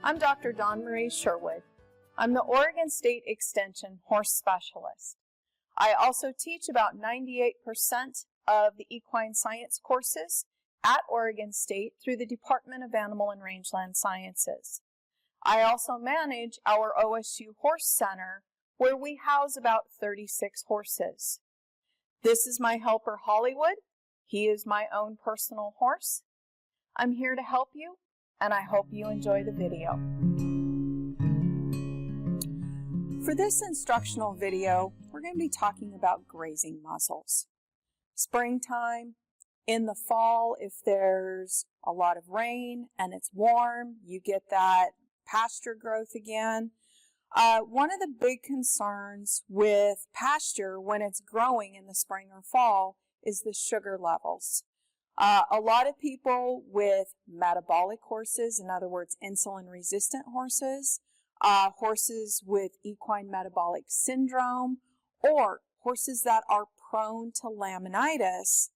I'm Dr. Dawn Marie Sherwood. I'm the Oregon State Extension Horse Specialist. I also teach about 98% of the equine science courses at Oregon State through the Department of Animal and Rangeland Sciences. I also manage our OSU Horse Center, where we house about 36 horses. This is my helper Hollywood. He is my own personal horse. I'm here to help you, and I hope you enjoy the video. For this instructional video, we're going to be talking about grazing muzzles. Springtime, in the fall, if there's a lot of rain and it's warm, you get that pasture growth again. One of the big concerns with pasture when it's growing in the spring or fall is the sugar levels. A lot of people with metabolic horses, in other words, insulin-resistant horses, horses with equine metabolic syndrome, or horses that are prone to laminitis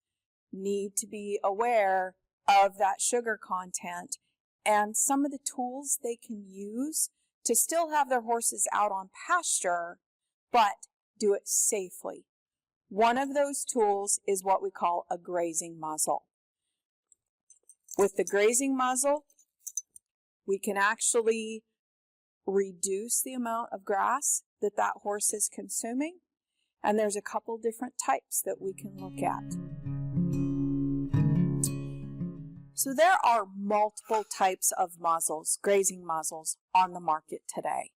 need to be aware of that sugar content and some of the tools they can use to still have their horses out on pasture, but do it safely. One of those tools is what we call a grazing muzzle. With the grazing muzzle, we can actually reduce the amount of grass that that horse is consuming, and there's a couple different types that we can look at. So there are multiple types of muzzles, grazing muzzles, on the market today.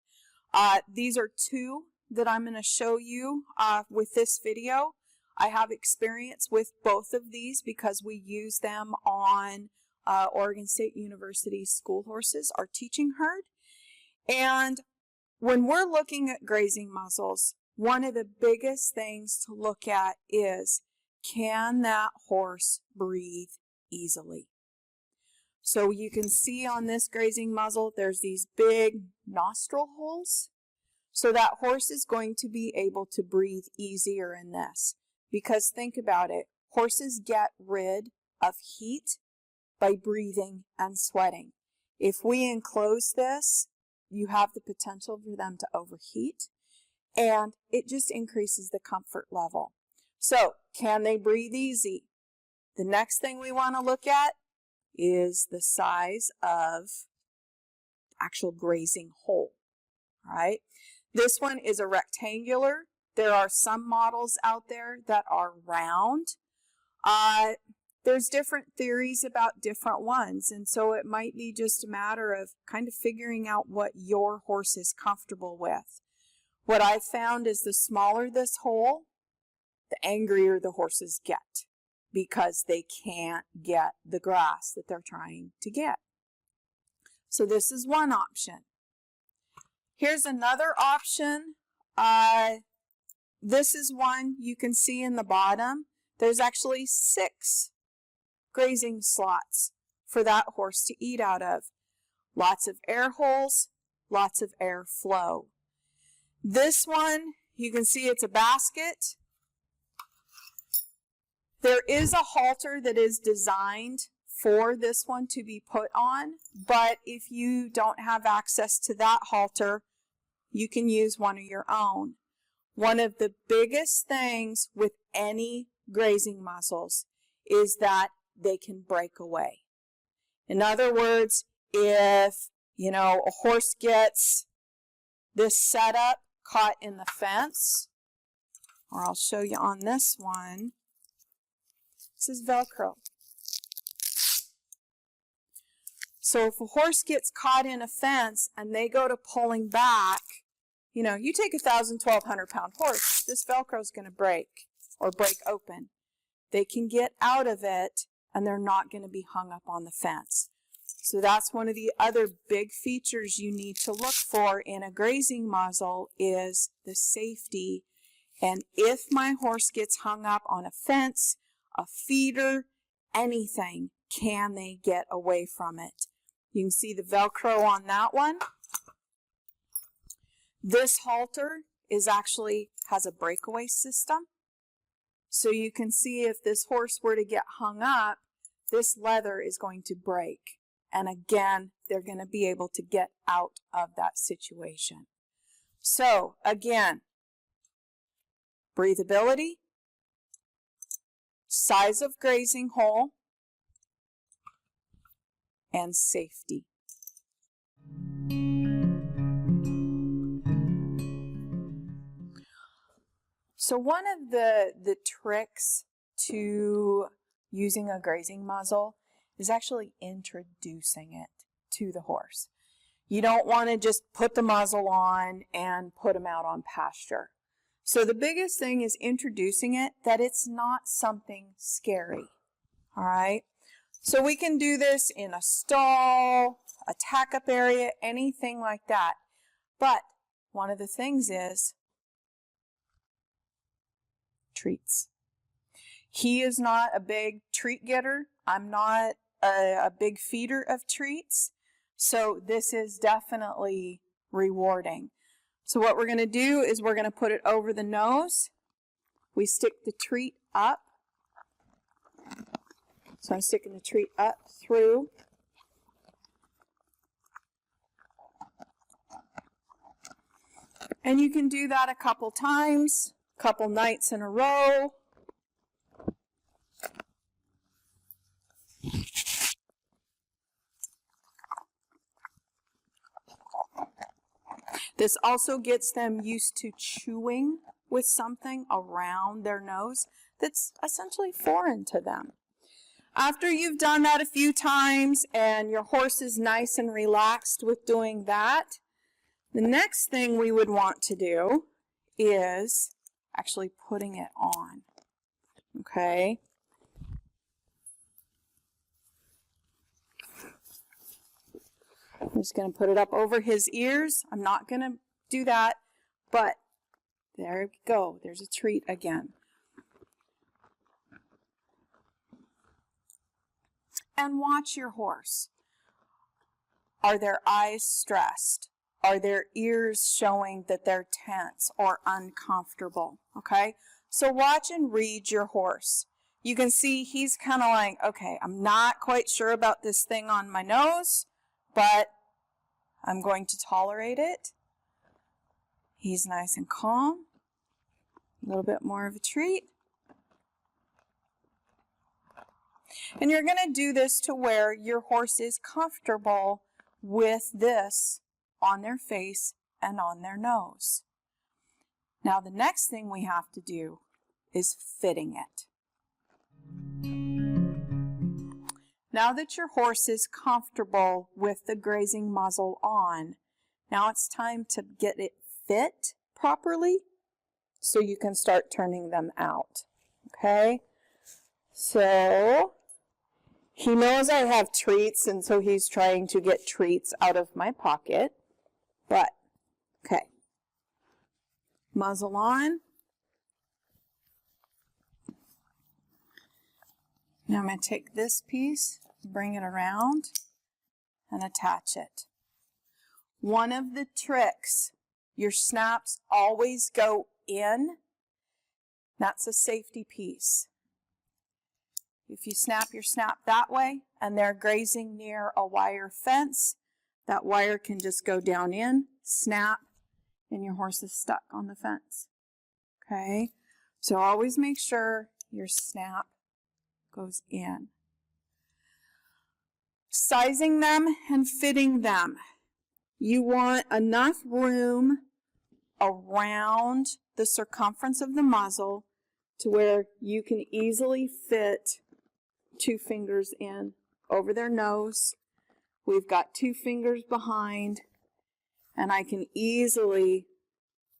These are two that I'm going to show you with this video. I have experience with both of these because we use them on Oregon State University school horses, our teaching herd. And when we're looking at grazing muzzles, one of the biggest things to look at is, can that horse breathe easily? So you can see on this grazing muzzle, there's these big nostril holes. So that horse is going to be able to breathe easier in this. Because think about it, horses get rid of heat by breathing and sweating. If we enclose this, you have the potential for them to overheat, and it just increases the comfort level. So, can they breathe easy? The next thing we want to look at is the size of actual grazing hole. All right? This one is a rectangular. There are some models out there that are round. There's different theories about different ones, and so it might be just a matter of kind of figuring out what your horse is comfortable with. What I've found is the smaller this hole, the angrier the horses get because they can't get the grass that they're trying to get. So this is one option. Here's another option. This is one you can see in the bottom. There's actually 6 grazing slots for that horse to eat out of. Lots of air holes, lots of air flow. This one, you can see it's a basket. There is a halter that is designed for this one to be put on, but if you don't have access to that halter, you can use one of your own. One of the biggest things with any grazing muzzles is that they can break away. In other words, if, a horse gets this setup caught in the fence, or I'll show you on this one, this is Velcro. So if a horse gets caught in a fence and they go to pulling back, you take a 1,200 pound horse, this Velcro is going to break or break open. They can get out of it and they're not going to be hung up on the fence. So that's one of the other big features you need to look for in a grazing muzzle is the safety. And if my horse gets hung up on a fence, a feeder, anything, can they get away from it? You can see the Velcro on that one. This halter has a breakaway system. So you can see if this horse were to get hung up, this leather is going to break. And again, they're going to be able to get out of that situation. So again, breathability, size of grazing hole, and safety. So one of the tricks to using a grazing muzzle is actually introducing it to the horse. You don't want to just put the muzzle on and put him out on pasture. So the biggest thing is introducing it, that it's not something scary. All right. So we can do this in a stall, a tack-up area, anything like that. But one of the things is treats. He is not a big treat getter. I'm not a big feeder of treats. So this is definitely rewarding. So what we're going to do is we're going to put it over the nose. We stick the treat up. So I'm sticking the treat up through. And you can do that a couple times, a couple nights in a row. This also gets them used to chewing with something around their nose that's essentially foreign to them. After you've done that a few times and your horse is nice and relaxed with doing that, the next thing we would want to do is actually putting it on. Okay? I'm just going to put it up over his ears. I'm not going to do that, but there we go. There's a treat again. And watch your horse. Are their eyes stressed? Are their ears showing that they're tense or uncomfortable? Okay? So watch and read your horse. You can see he's kind of like, okay, I'm not quite sure about this thing on my nose, but I'm going to tolerate it. He's nice and calm. A little bit more of a treat. And you're going to do this to where your horse is comfortable with this on their face and on their nose. Now the next thing we have to do is fitting it. Now that your horse is comfortable with the grazing muzzle on, now it's time to get it fit properly so you can start turning them out. Okay? So he knows I have treats, and so he's trying to get treats out of my pocket. But, okay. Muzzle on. Now I'm going to take this piece, bring it around, and attach it. One of the tricks, your snaps always go in. That's a safety piece. If you snap your snap that way and they're grazing near a wire fence, that wire can just go down in, snap, and your horse is stuck on the fence. Okay? So always make sure your snap goes in. Sizing them and fitting them. You want enough room around the circumference of the muzzle to where you can easily fit 2 fingers in over their nose. We've got 2 fingers behind, and I can easily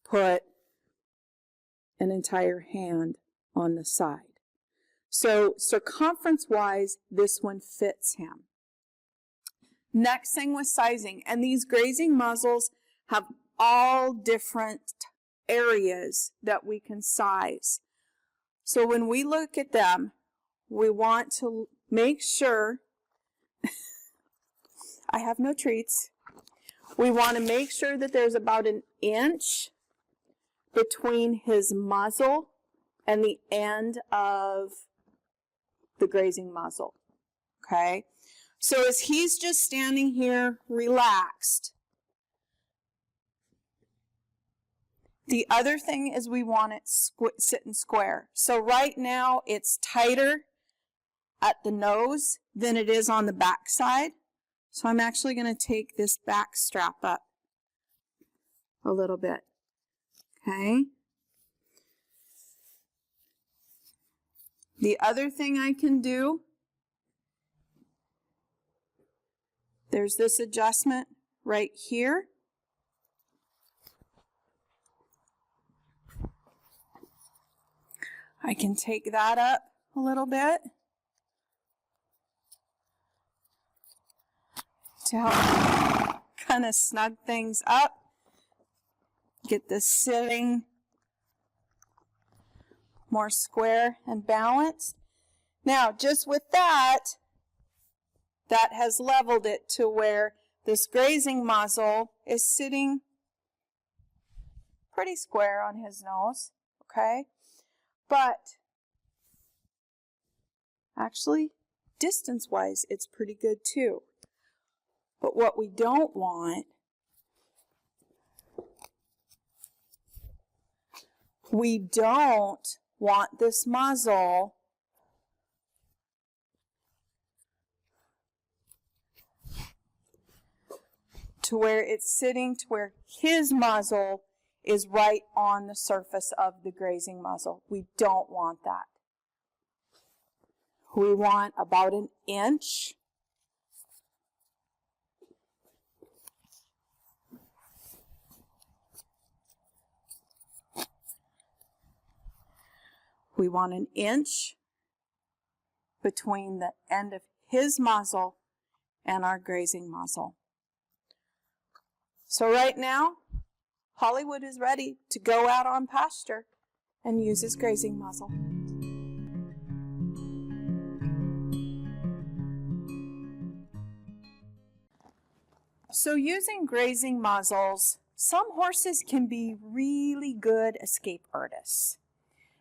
put an entire hand on the side. So circumference-wise, this one fits him. Next thing with sizing, and these grazing muzzles have all different areas that we can size. So when we look at them, we want to make sure, I have no treats, we want to make sure that there's about 1 inch between his muzzle and the end of the grazing muzzle. Okay? So as he's just standing here relaxed, the other thing is we want it sitting square. So right now it's tighter at the nose than it is on the back side. So I'm actually going to take this back strap up a little bit. Okay. The other thing I can do, there's this adjustment right here. I can take that up a little bit to help kind of snug things up. Get this sitting more square and balanced. Now, just with that, that has leveled it to where this grazing muzzle is sitting pretty square on his nose, okay? But actually, distance-wise, it's pretty good too. But what we don't want, this muzzle to where it's sitting to where his muzzle is right on the surface of the grazing muzzle. We don't want that. We want about an inch. We want an inch between the end of his muzzle and our grazing muzzle. So right now, Hollywood is ready to go out on pasture and use his grazing muzzle. So using grazing muzzles, some horses can be really good escape artists.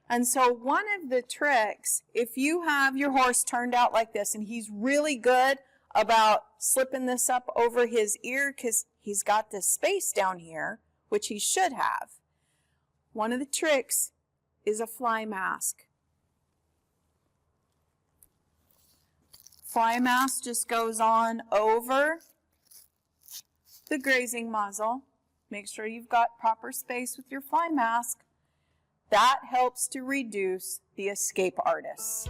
And so one of the tricks, if you have your horse turned out like this and he's really good about slipping this up over his ear because he's got this space down here, which he should have, one of the tricks is a fly mask. Fly mask just goes on over the grazing muzzle. Make sure you've got proper space with your fly mask. That helps to reduce the escape artists.